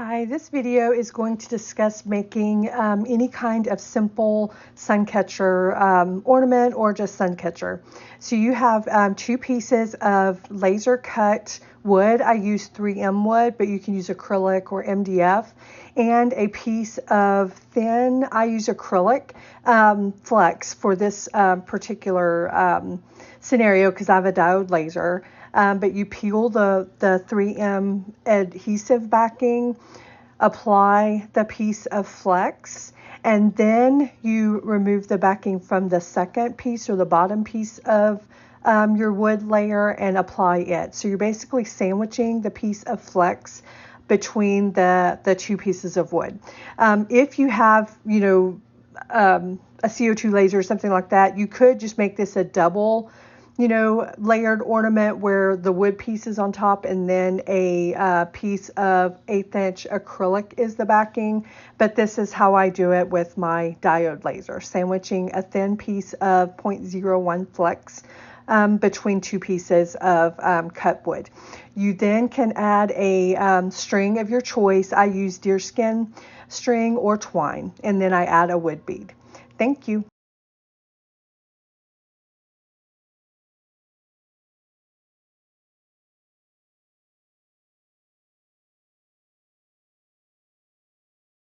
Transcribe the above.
Hi, this video is going to discuss making any kind of simple sun catcher ornament or just sun catcher. So you have two pieces of laser cut wood. I use 3M wood, but you can use acrylic or MDF, and a piece of thin, I use acrylic flex for this particular scenario because I have a diode laser. But you peel the 3M adhesive backing, apply the piece of flex, and then you remove the backing from the second piece or the bottom piece of your wood layer and apply it. So you're basically sandwiching the piece of flex between the two pieces of wood. If you have, a CO2 laser or something like that, you could just make this a double layered ornament where the wood piece is on top and then a piece of 1/8 inch acrylic is the backing. But this is how I do it with my diode laser, sandwiching a thin piece of 0.01 flex between two pieces of cut wood. You then can add a string of your choice. I use deerskin string or twine, and then I add a wood bead. Thank you.